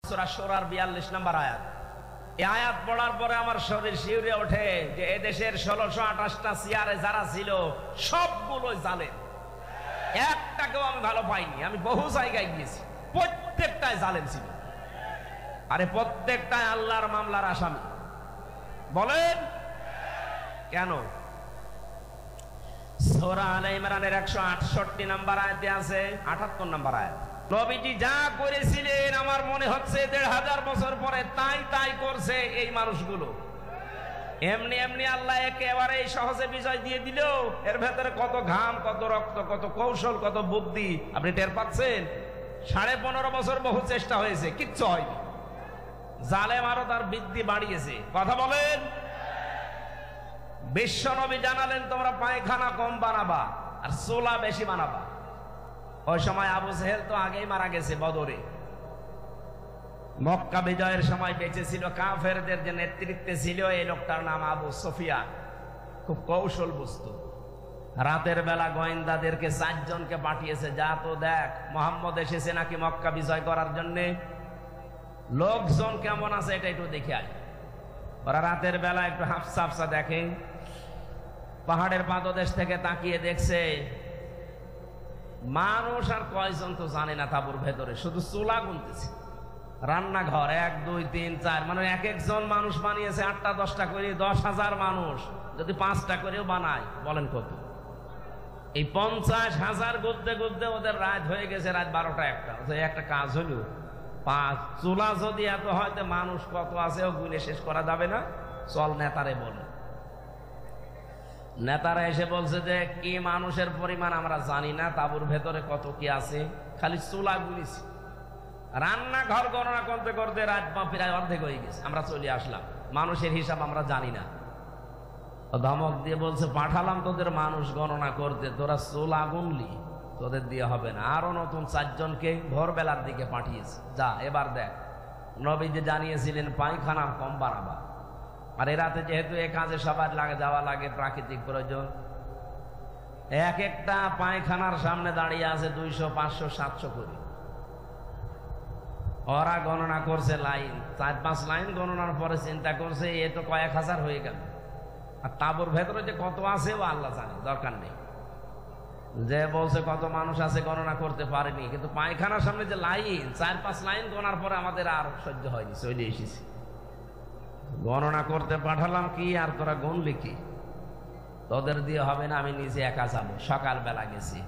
সূরা শূরার 42 নম্বর আয়াত। এই আয়াত পড়ার পরে আমার শরীর শিউরে ওঠে যে এদেশের 1628টা চেয়ারে যারা ছিল সবগুলো জালেম, একটাকেও আমি ভালো পাইনি। আমি বহু জায়গায় গিয়েছি, প্রত্যেকটাই জালেম ছিল। আরে প্রত্যেকটাই আল্লাহর মামলার আসামি। বলেন কেন? সূরা আলে ইমরানের 168 নম্বর আয়াতে আছে, 78 নম্বর আয়াত, নবীজি যা করেছিলেন আমার মনে হচ্ছে 1500 বছর পরে তাই করছে এই মানুষগুলো। এমনি এমনি আল্লাহ একেবারে সহজে বিজয় দিয়ে দিল। এর ভেতরে কত ঘাম, কত রক্ত, কত কৌশল, কত বুদ্ধি আপনি টের পাচ্ছেন? 15.5 বছর বহু চেষ্টা হয়েছে, কিচ্ছু হয়নি। জালেম আরো তার বৃদ্ধি বাড়িয়েছে। কথা বলেন। বিশ্ব নবী জানালেন তোমরা পায়খানা কম বানাবা আর চুলা বেশি বানাবা। ওই সময় আবু জেহেল তো আগেই মারা গেছে বদরে। মক্কা বিজয়ের সময় বেঁচে ছিল কাফেরদের যে নেতৃত্বে ছিল এই লোকটার নাম আবু সুফিয়ান। খুব কৌশল বুঝতো। রাতের বেলা গোয়েন্দাদেরকে 4 জনকে পাঠিয়েছে, যা তো দেখ মুহাম্মদ এসেছে নাকি মক্কা বিজয় করার জন্য, লোকজন কেমন আছে এটা একটু দেখে আয়। ওরা রাতের বেলা একটু হাফসা হাফসা দেখে, পাহাড়ের পাদদেশ থেকে তাকিয়ে দেখছে মানুষ আর কয়জন তো জানে না তাঁবুর ভেতরে, শুধু চুলা গুনতেছে। রান্নাঘর 1 2 3 4 মানে এক একজন মানুষ বানিয়েছে 8টা 10টা করে। 10,000 মানুষ যদি 5টা করেও বানায়, বলেন কত? এই 50,000 গুনতে গুনতে ওদের রাত হয়ে গেছে, রাত 12টা 1টা। একটা কাজ হলো, 5 চুলা যদি এত হয়তো মানুষ কত আছে ও গুনে শেষ করা যাবে না। চল নেতারে বলে। নেতারা এসে বলছে যে কি মানুষের পরিমাণ আমরা জানি না, তাঁবুর ভেতরে কত কি আছে, খালি চুলা গুনেছি। রান্নাঘর গণনা করতে করতে রাত প্রায় অর্ধেক হয়ে গেছে, আমরা চলে আসলাম। মানুষের হিসাব আমরা জানি না। ধমক দিয়ে বলছে পাঠালাম তোদের মানুষ গণনা করতে, তোরা চুলা গুনলি, তোদের দিয়ে হবে না। আরো নতুন 4 জনকে ভোরবেলার দিকে পাঠিয়েছে, যা এবার দেখ। নবী যে জানিয়েছিলেন পায়খানা কম বানাবা, আর এ রাতে যেহেতু এ কাজে সবার যাওয়া লাগে, প্রাকৃতিক প্রয়োজন, এক একটা পায়খানার সামনে দাঁড়িয়ে আছে 200 500 700 করে। ওরা গণনা করছে লাইন, 4-5 লাইন গণনার পরে চিন্তা করছে এ তো কয়েক হাজার হয়ে গেল। আর তাঁবুর ভেতরে যে কত আছে ও আল্লাহ জানে, দরকার নেই। যে বলছে কত মানুষ আছে গণনা করতে পারেনি, কিন্তু পায়খানার সামনে যে লাইন, 4-5 লাইন গণার পরে আমাদের আর সহ্য হয়নি, চলে এসেছি। গণনা করতে পাঠালাম কি আর তোরা গুনলি কি? তোদের দিয়ে হবে না, আমি নিজে একা যাবো। সকালবেলা গেছি,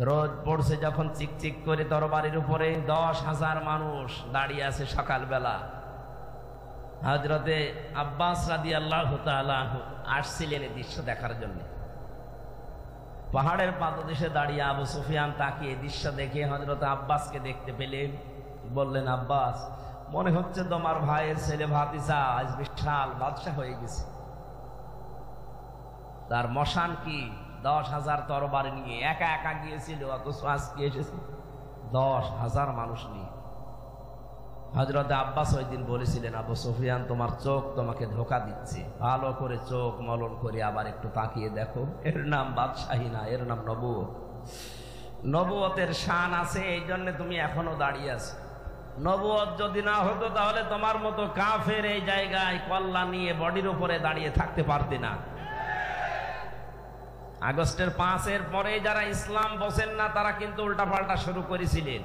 রোদ পড়ছে যখন চিকচিক করে তরবারির উপরে 10,000 মানুষ দাঁড়িয়ে আছে সকালবেলা। হযরতে আব্বাস রাদিয়াল্লাহু তাআলা আসছিলেন এই দৃশ্য দেখার জন্য। পাহাড়ের পাদদেশে দাঁড়িয়ে আবু সুফিয়ান তাকিয়ে দৃশ্য দেখে হযরতে আব্বাসকে দেখতে পেলেন। বললেন, আব্বাস, মনে হচ্ছে তোমার ভাইয়ের ছেলে ভাতিজা আজ বিশাল বাদশা হয়ে গেছে। তার মশান কি 10,000 তরবারি নিয়ে একা একা গিয়েছিল, অথচ আজকে এসেছে 10,000 মানুষ নিয়ে। হযরতে আব্বাস ওই দিন বলেছিলেন, আবু সুফিয়ান তোমার চোখ তোমাকে ধোঁকা দিচ্ছে, ভালো করে চোখ মলন করে আবার একটু তাকিয়ে দেখো, এর নাম বাদশাহী না, এর নাম নবুয়ত। নবুয়তের শান আছে, এই জন্য তুমি এখনো দাঁড়িয়ে আছো। নবুয়ত যদি না হতো তাহলে তোমার মতো কাফের এই জায়গায় কল্লা নিয়ে বডির উপরে দাঁড়িয়ে থাকতে পারতে না। আগস্টের 5-এর পরে যারা ইসলাম বোঝেন না তারা কিন্তু উল্টাপাল্টা শুরু করেছিলেন,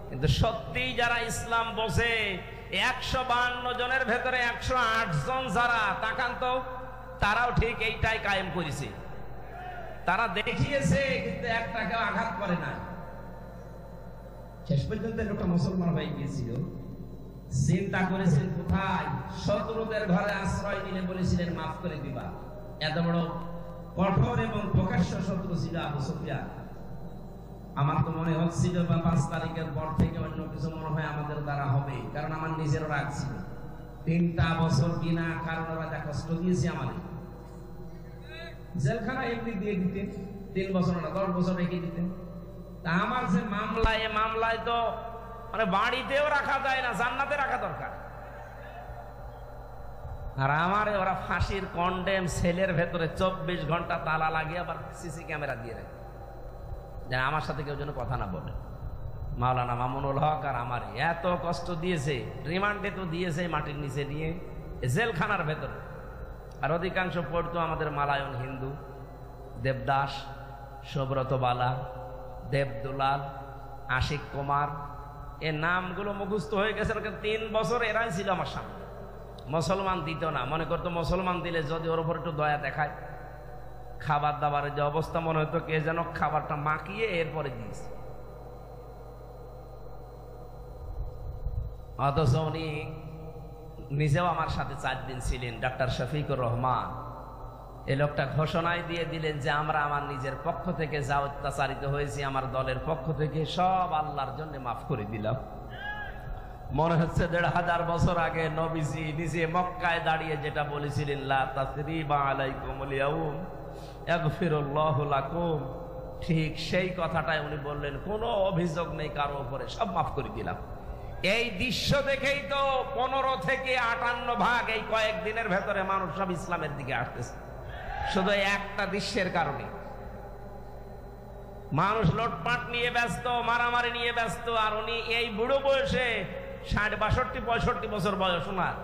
কিন্তু সত্যিই যারা ইসলাম বোঝে 152 জনের ভেতরে 108 জন যারা, তাকান তো, তারাও ঠিক এইটাই কায়েম করেছে। তারা দেখিয়েছে কিন্তু একটাকেও আঘাত করে না। শেষ পর্যন্ত একটা মুসলমান হয়ে গিয়েছিল। চিন্তা করেছেন কোথায়? শত্রুদের ঘরে আশ্রয় নিলে বলেছিলেন মাফ করে দিবা। এত বড় কঠোর এবং প্রকাশ্য শত্রু ছিল আবু সুফিয়ান। আমার তো মনে হচ্ছিল 5 তারিখের পর থেকে অন্য কিছু মনে হয় আমাদের দ্বারা হবে, কারণ আমার নিজেরও রাগ ছিল। 3টা বছর বিনা কারণে রাজা কষ্ট দিয়েছে আমাদের। জেলখানা এমনি দিয়ে দিতেন, 3 বছর না 10 বছর রেখে দিতেন। তা আমার যে মামলা, এই মামলায় তো মানে বাড়িতেও রাখা যায় না, জান্নাতে রাখা দরকার। আর আমারে ওরা ফাঁসির কন্ডেম সেলের ভেতরে 24 ঘন্টা তালা লাগিয়ে আবার সিসি ক্যামেরা দিয়ে রাখে, যেন আমার সাথে কেউ যেন কথা না বলে। মাওলানা মামুনুল হক আর আমার এত কষ্ট দিয়েছে, রিমান্ডে তো দিয়েছে মাটির নিচে নিয়ে, জেলখানার ভেতর। আর অধিকাংশ পড়তো আমাদের মালায়ন হিন্দু, দেবদাস, সুব্রত বালা, দেবদুলাল, আশিক কুমার, এ নামগুলো মুখস্থ হয়ে গেছে। 3 বছর এরাই ছিল আমার সামনে। মুসলমান দিত না, মনে করতো মুসলমান দিলে যদি ওর উপর একটু দয়া দেখায়। খাবার দাবারের যে অবস্থা, মনে হতো কে যেন খাবারটা মাখিয়ে এরপরে দিয়েছে। অথচ উনি নিজেও আমার সাথে 4 দিন ছিলেন, ডাক্তার শফিকুর রহমান। এই লোকটা ঘোষণায় দিয়ে দিলেন যে আমরা আমার নিজের পক্ষ থেকে যা অত্যাচারিত হয়েছি, আমার দলের পক্ষ থেকে সব আল্লাহর জন্য মাফ করে দিলাম। মনে হচ্ছে 1500 বছর আগে নবীজি নিজে মক্কায় দাঁড়িয়ে যেটা বলেছিলেন, লা তাসরিবা আলাইকুমুল ইয়াউম ইয়াগফিরুল্লাহু লাকুম, ঠিক সেই কথাটাই উনি বললেন, কোনো অভিযোগ নেই কারো উপরে, সব মাফ করে দিলাম। এই দৃশ্য দেখেই তো 15 থেকে 58 ভাগ এই কয়েকদিনের ভেতরে মানুষ সব ইসলামের দিকে আসতেছে, শুধু একটা দৃশ্যের কারণে। মানুষ লুটপাট নিয়ে ব্যস্ত, মারামারি নিয়ে ব্যস্ত, আর উনি এই বুড়ো বয়সে 60, 62, 65 বছর বয়স ওনার,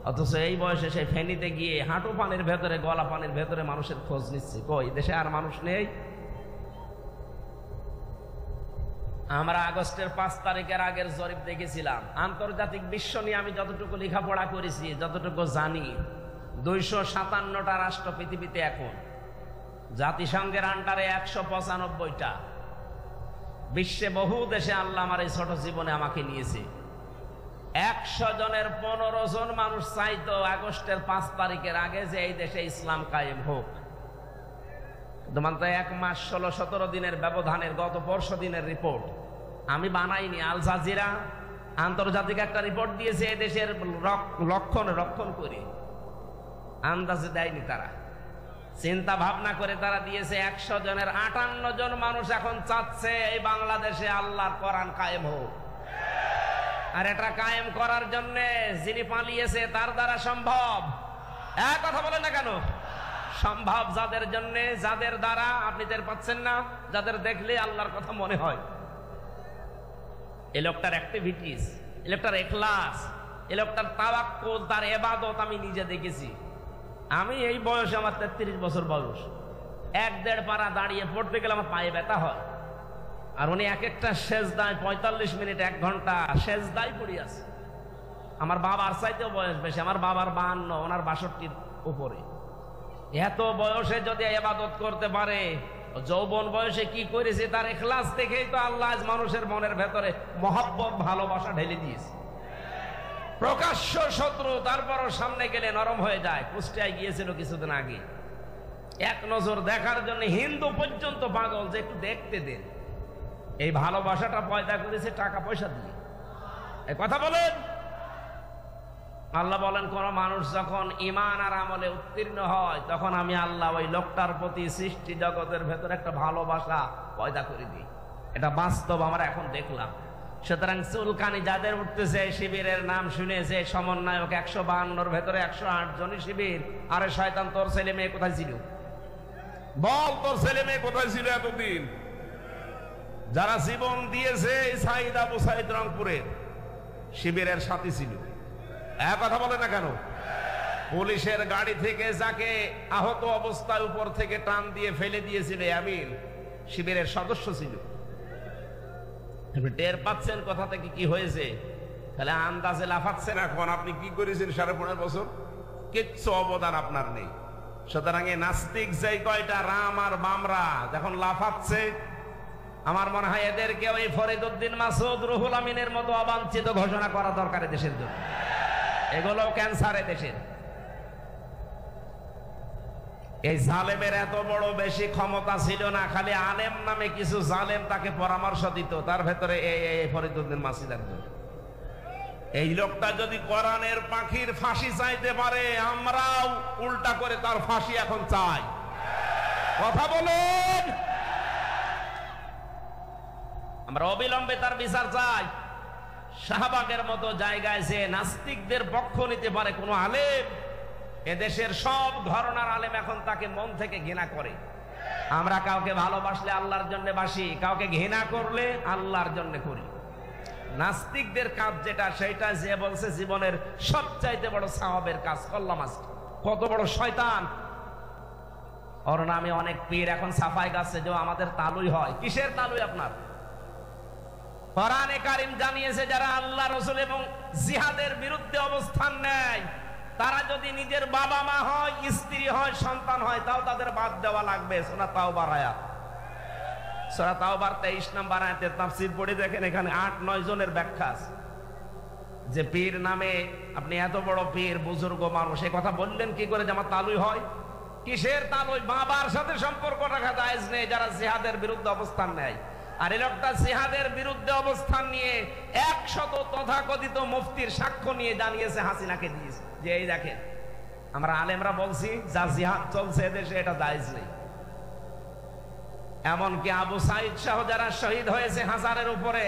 অথচ এই বয়সে সে ফেনীতে গিয়ে হাঁটু পানির ভেতরে, গলা পানির ভেতরে মানুষের খোঁজ নিচ্ছে। কই দেশে আর মানুষ নেই? আমরা আগস্টের 5 তারিখের আগের জরিপ দেখেছিলাম। আন্তর্জাতিক বিশ্ব নিয়ে আমি যতটুকু লেখাপড়া করেছি, যতটুকু জানি, 257টা রাষ্ট্র পৃথিবীতে এখন, জাতিসংঘের আন্ডারে 195টা। বিশ্বে বহু দেশে আল্লাহ আমার এই ছোট জীবনে আমাকে নিয়েছে। 100 জনের 15 জন মানুষ চাইতো আগস্টের 5 তারিখের আগে যে এই দেশে ইসলাম কায়েম হোক। মাত্র 1 মাস 16-17 দিনের ব্যবধানের গত পরশু দিনের রিপোর্ট আমি বানাইনি, আল জাজিরা আন্তর্জাতিক একটা রিপোর্ট দিয়েছে, এই দেশের রক্ষণ করে আন্দাজে দেয়নি তারা, চিন্তা ভাবনা করে তারা দিয়েছে। 100 জনের 58 জন মানুষ এখন চাচ্ছে এই বাংলাদেশে আল্লাহর কোরআন কায়েম হোক। আর এটা কায়েম করার জন্য যিনি পালিয়েছে তার দ্বারা সম্ভব। এক কথা বলেন না কেন? সম্ভব যাদের জন্য, যাদের দ্বারা আপনি টের পাচ্ছেন না, যাদের দেখলে আল্লাহর কথা মনে হয়। এই লোকটার অ্যাক্টিভিটিস, এই লোকটার ইখলাস, এই লোকটার তাওয়াক্কুল, তার ইবাদত আমি নিজে দেখেছি। আমি এই বয়সে, আমার 33 বছর বয়স, 1-1.5 পারা দাঁড়িয়ে পড়তে গেলে আমার পায়ে ব্যথা হয়। আর উনি এক একটা সেজদায় 45 মিনিট 1 ঘন্টা সেজদায় পড়ে আছে। আমার বাবার চাইতেও বয়স বেশি, আমার বাবার 52, ওনার 62-র উপরে। এত বয়সে যদি ইবাদত করতে পারে, যৌবন বয়সে কি করেছে তার ইখলাস দেখেই তো আল্লাহ মানুষের মনের ভেতরে মহব্বত, ভালোবাসা ঢেলে দিয়েছে। প্রকাশ্য শত্রু, তারপরও সামনে গেলে নরম হয়ে যায়। কুষ্টিয়ায় গিয়েছিল কিছুদিন আগে, এক নজর দেখার জন্য হিন্দু পর্যন্ত পাগল যে একটু দেখতে দেন। এই ভালোবাসাটা পয়দা করেছে টাকা পয়সা দিয়ে। এই কথা বলেন। আল্লাহ বলেন, কোন মানুষ যখন ঈমান আর আমলে উত্তীর্ণ হয়, তখন আমি আল্লাহ ওই লোকটার প্রতি সৃষ্টি জগতের ভেতরে একটা ভালোবাসা পয়দা করে দিই। এটা বাস্তব, আমরা এখন দেখলাম। সুতরাং চুলকানি যাদের উঠতেছে, শিবিরের নাম শুনেছে, সমন্বয়ক 152-র ভেতরে 108 জনই শিবির। আরে শয়তান, তোর ছেলে মেয়ে কোথায় ছিল? বল, তোর ছেলে মেয়ে কোথায় ছিল এতদিন? যারা জীবন দিয়েছে সাইদ আবু সাইদ রংপুরের শিবিরের সাথী ছিল। এক কথা বলে না কেন? পুলিশের গাড়ি থেকে যাকে আহত অবস্থায় উপর থেকে টান দিয়ে ফেলে দিয়েছিল আমিন, শিবিরের সদস্য ছিল। টের পাচ্ছেন কথা থেকে কি হয়েছে? তাহলে আন্দাজে লাফাচ্ছেন। এখন আপনি কি করেছেন 15.5 বছর? কিচ্ছু অবদান আপনার নেই। সুতরাং এই নাস্তিক যে কয়টা রাম আর বামরা যখন লাফাচ্ছে, আমার মনে হয় এদেরকে ওই ফরিদউদ্দিন মাসুদ, রুহুল আমিনের মতো অবাঞ্ছিত ঘোষণা করা দরকার দেশের জন্য। এগুলো ক্যান্সারে দেশের। এই জালেমের এত বড় বেশি ক্ষমতা ছিল না, খালি আলেম নামে কিছু জালেম তাকে পরামর্শ দিত, তার ভেতরে এই ফরিদউদ্দিন মাসুদ একজন। এই লোকটা যদি কোরআনের পাখির ফাঁসি চাইতে পারে, আমরাও উল্টা করে তার ফাঁসি এখন চাই। কথা বলুন। আমরা অবিলম্বে তার বিচার চাই। শাহবাগের মতো জায়গায় যে নাস্তিকদের পক্ষ নিতে পারে কোন আলেম, এদেশের সব ঘরানার আলেম এখন তাকে মন থেকে ঘৃণা করে। আমরা কাউকে ভালোবাসলে আল্লাহর জন্য বাসি, কাউকে ঘৃণা করলে আল্লাহর জন্য করি। নাস্তিকদের কাজ যেটা, সেটা যে বলছে জীবনের সবচাইতে বড় সওয়াবের কাজ করলাম আজকে। কত বড় শয়তান! ওর নামে অনেক পীর এখন সাফাই গাছে যে আমাদের তালুই হয়। কিসের তালুই আপনার? কোরআনে কারীম জানিয়েছে যারা আল্লাহ রাসূল এবং জিহাদের বিরুদ্ধে অবস্থান নেয়, তারা যদি নিজের বাবা মা হয়, স্ত্রী হয়, সন্তান হয়, তাও তাদের বাদ দেওয়া লাগবে। সূরা তাওবার আয়াত, সূরা তাওবার 23 নম্বর আয়াতের তাফসীর পড়ে দেখেন, এখানে 8-9 জনের ব্যাখ্যা আছে যে পীর নামে আপনি এত বড় পীর, বুজুর্গ মানুষ, এই কথা বললেন কি করে যে আমার তালুই হয়? কিসের তালুই? বাবার সাথে সম্পর্ক রাখা জায়েজ নেই যারা জিহাদের বিরুদ্ধে অবস্থান নেয়। আর এই লোকটা জিহাদের বিরুদ্ধে অবস্থান নিয়ে 100 তথাকথিত মুফতির সাক্ষ্য নিয়ে জানিয়েছে, হাসিনাকে দিয়েছে যে এই দেখেন আমরা আলেমরা বলছি যা জিহাদ চলছে এদেশে এটা জায়েজ নেই। এমনকি আবু সাইদ সহ যারা শহীদ হয়েছে হাজারের উপরে,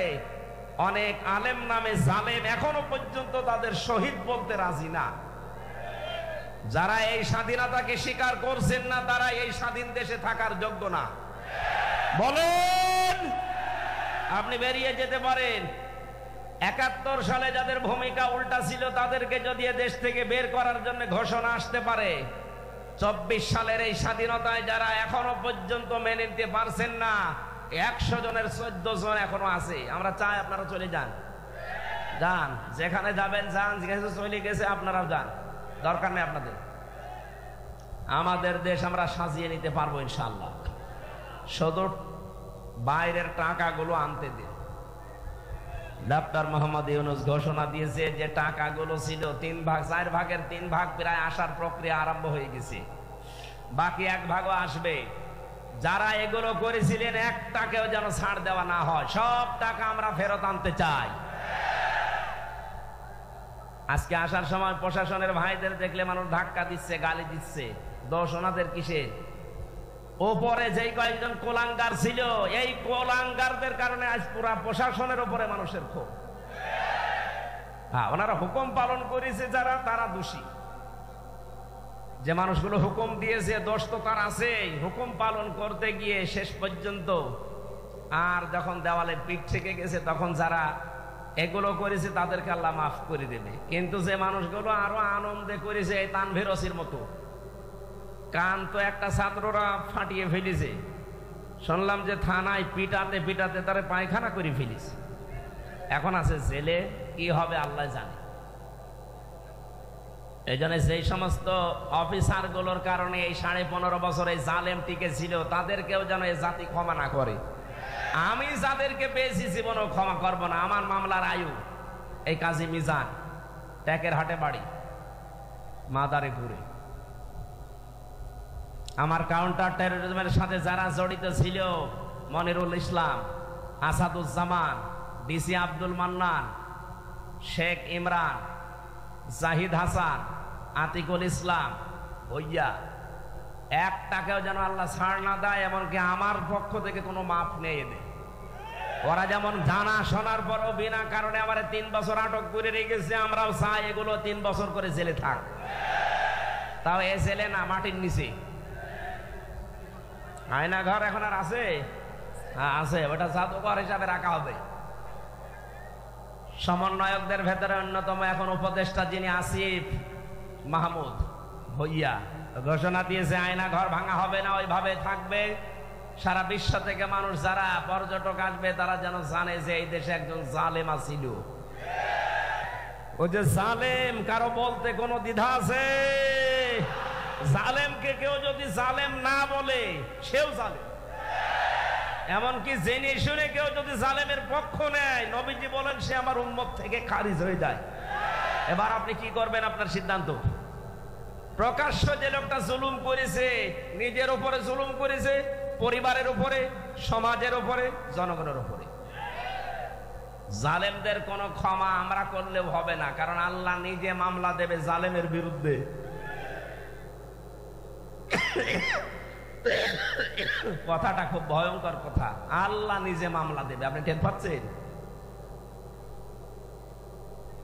অনেক আলেম নামে জালেম এখনো পর্যন্ত তাদের শহীদ বলতে রাজি না। যারা এই স্বাধীনতাকে স্বীকার করছেন না, তারা এই স্বাধীন দেশে থাকার যোগ্য না। বলেন, আপনি বেরিয়ে যেতে পারেন। 71 সালে যাদের ভূমিকা উল্টা ছিল, তাদেরকে যদি দেশ থেকে বের করার জন্য ঘোষণা আসতে পারে, 24 সালের এই স্বাধীনতায় যারা এখনো পর্যন্ত মেনে নিতে পারছেন না, 100 জনের 14 জন এখনো আছে। আমরা চাই আপনারা চলে যান, যান, যেখানে যাবেন যান, যেখানে চলে গেছে আপনারাও যান, দরকার নেই আপনাদের। আমাদের দেশ আমরা সাজিয়ে নিতে পারবো ইনশাআল্লাহ। শুধু বাইরের টাকাগুলো আনতে দিন। ডক্টর মোহাম্মদ ইউনূস ঘোষণা দিয়েছে যে টাকাগুলো ছিল 3 ভাগ, 4 ভাগের 3 ভাগ প্রায় আসার প্রক্রিয়া আরম্ভ হয়ে গেছে, বাকি 1 ভাগও আসবে। যারা এগুলো করেছিলেন, 1 টাকাও যেন ছাড় দেওয়া না হয়, সব টাকা আমরা ফেরত আনতে চাই। আজকে আসার সময় প্রশাসনের ভাইদের দেখলে মানুষ ধাক্কা দিচ্ছে, গালি দিচ্ছে। দোষ ওনাদের কিসে? ওপরে যেই কয়েকজন কোলাঙ্গার ছিল, এই কোলাঙ্গারদের কারণে আজ পুরা প্রশাসনের উপরে মানুষের ক্ষোভ। হ্যাঁ, ওনারা হুকুম পালন করেছে যারা, তারা দোষী। যে মানুষগুলো হুকুম দিয়েছে, দোষ তো তার আছে। হুকুম পালন করতে গিয়ে শেষ পর্যন্ত আর যখন দেওয়ালে পিঠ থেকে গেছে, তখন যারা এগুলো করেছে তাদেরকে আল্লাহ মাফ করে দেবে। কিন্তু যে মানুষগুলো আরো আনন্দে করেছে, এই তানভীর ওসির মতো, কান তো একটা ছাত্ররা ফাটিয়ে ফেলেছে, শুনলাম যে থানায় পিটাতে পিটাতে তারা পায়খানা করে ফেলেছে, এখন আছে জেলে। কি হবে আল্লাহ জানে। এই জন্য যেই সমস্ত অফিসার গুলোর কারণে এই 15.5 বছর এই জালেম টিকে ছিল, তাদেরকেও যেন এই জাতি ক্ষমা না করে। আমি যাদেরকে পেয়েছি জীবনেও ক্ষমা করব না। আমার মামলার আয়ু এই কাজী মিজান, ট্যাকের হাটে বাড়ি, মাদারীপুরে। আমার কাউন্টার টেরোরিজমের সাথে যারা জড়িত ছিল, মনিরুল ইসলাম, আসাদুজ্জামান, ডিসি আব্দুল মান্নান, শেখ ইমরান, জাহিদ হাসান, আতিকুল ইসলাম, ভইয়া, 1 টাকাও যেন আল্লাহ ছাড় না দেয়। এমনকি আমার পক্ষ থেকে কোনো মাফ নেই এদের। ওরা যেমন জানা শোনার পরও বিনা কারণে আমার 3 বছর আটক করে রেখেছে, আমরাও চাই এগুলো 3 বছর করে জেলে থাক। তাও এ জেলে না, মাটির নিচে। আয়না ঘর এখন আর আছে? হ্যাঁ আছে, ওটা জাদুঘর হিসাবে রাখা হবে। সমন্বয়কদের ভেতরে অন্যতম এখন উপদেষ্টা যিনি আসিফ মাহমুদ ভইয়া ঘোষণা দিয়েছে আয়না ঘর ভাঙা হবে না, ওইভাবে থাকবে। সারা বিশ্ব থেকে মানুষ যারা পর্যটক আসবে, তারা যেন জানে যে এই দেশে একজন জালেম ছিল। ওই যে জালেম, কারো বলতে কোনো দ্বিধা আছে? জালেমকে কেউ যদি জালেম না বলে, সেও জালেম। এমনকি জেনে শুনে কেউ যদি জালেমের পক্ষ নেয়, নবীজি বলেন সে আমার উম্মত থেকে খারিজ হয়ে যায়। এবার আপনি কি করবেন? আপনার সিদ্ধান্ত। প্রকাশ্য যে লোকটা জুলুম করেছে, নিজের উপরে জুলুম করেছে, পরিবারের উপরে, সমাজের উপরে, জনগণের উপরে। জালেমদের কোনো ক্ষমা আমরা করলেও হবে না, কারণ আল্লাহ নিজে মামলা দেবে জালেমের বিরুদ্ধে। কথাটা খুব ভয়ঙ্কর কথা। আল্লাহ নিজে মামলা দেবে, আপনি টের পাচ্ছেন?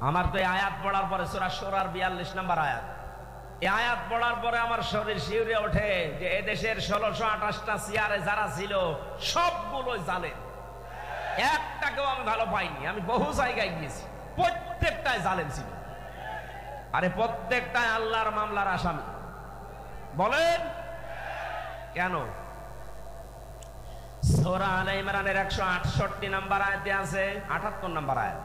আমার তো এই আয়াত পড়ার পরে সূরা শুরার 42 নম্বর আয়াত, এই আয়াত পড়ার পরে আমার শরীর শিউরে ওঠে যে এদেশের 1628টা চেয়ারে যারা ছিল সবগুলোই জালেম, একটাকেও আমি ভালো পাইনি। আমি বহু জায়গায় গিয়েছি, প্রত্যেকটাই জালেম ছিল। আরে প্রত্যেকটাই আল্লাহর মামলার আসামি। বলেন কেন? সূরা আলে ইমরানের 168 নম্বর আয়াতে আছে, 78 নম্বর আয়াত,